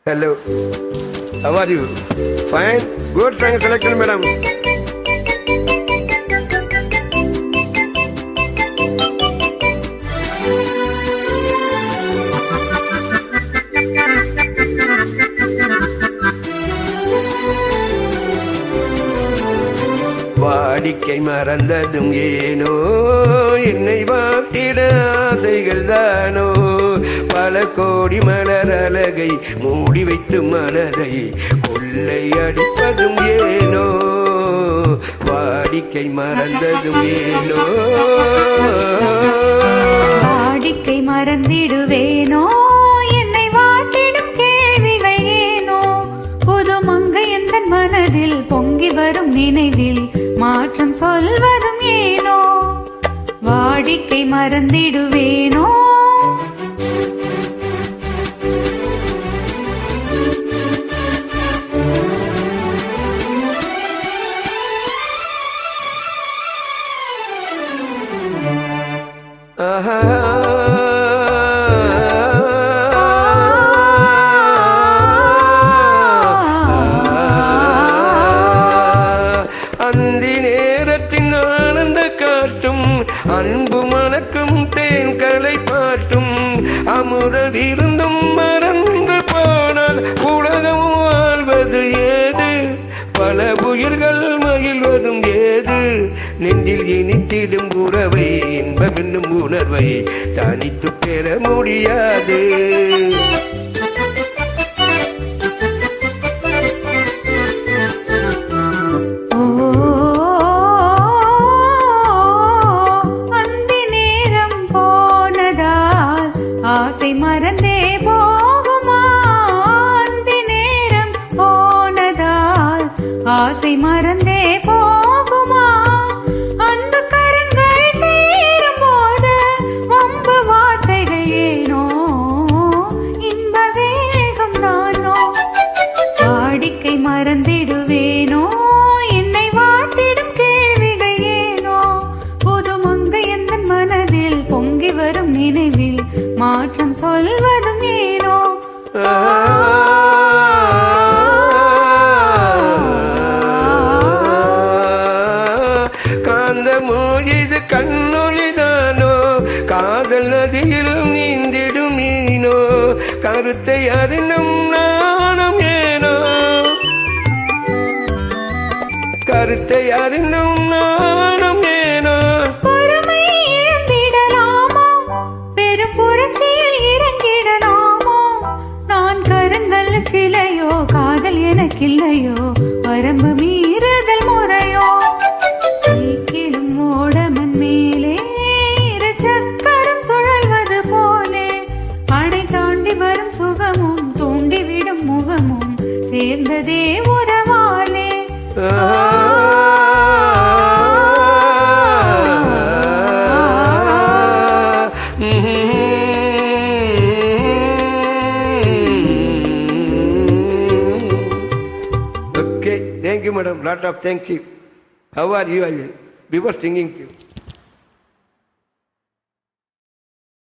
Hello. How are you? Fine. Good song selection, madam. வாடிக்கை மறந்ததும் ஏனோ என்னை வாட்டிட ஆசைகள் தானோ பல கோடி மலர் அழகை மூடி வைத்து மனதை கொள்ளை அடிப்பதும் ஏனோ வாடிக்கை மறந்ததும் ஏனோ வாடிக்கை மறந்திடுவேனோ என்னை வாட்டிடும் கேள்விகள் ஏனோ புது மங்கை எந்த மனதில் பொங்கி வரும் நினைவில் மாற்றம் சொல்வதும் ஏனோ வாடிக்கை மறந்திடுவேனோ அந்தி நேரத்தின் ஆனந்த காட்டும் அன்பு மணக்கும் தேன்களை பாட்டும் அமுத விருந்தும் மறந்து போனால் உலகம் வாழ்வது ஏது பல உயிர்கள் மகிழ்வதும் ஏது நெஞ்சில் இனித்திடும் உறவை இன்பம் என்னும் உணர்வை தனித்து பெற முடியாது ஆசை மறந்தே போகுமா அந்தி நேரம் போனதால் ஆசை மறந்தே போகுமா அன்பு கரங்கள் சேரும் போது வம்பு வார்த்தைகள் ஏனோ இந்த வேகம் தானோ வாடிக்கை மறந்திடுவேனோ என்னை வாட்டிடும் கேள்விகள் ஏனோ புது மங்கை எந்த மனதில் பொங்கி வரும் நினைவில் மாற்றம் சொல்வதும் ஏனோ காந்தமோ இது கண்ணொளிதானோ காதல் நதியில் நீந்திடும் மீனோ கருத்தை அறிந்தும் நானும் ஏனோ கருத்தை அறிந்தும் நானும் ஏனோ சிலையோ காதல் எனக்கில்லையோ வரம்பு மீறுதல் முறையோ கிளும் ஓடமன் மேலே இரு சக்கரம் சுழல்வது போலே அணை தாண்டி வரும் சுகமும் தூண்டிவிடும் முகமும் சேர்ந்ததே உறவாலே Thank you, madam. Lot of thank you. How are you? Before singing to you.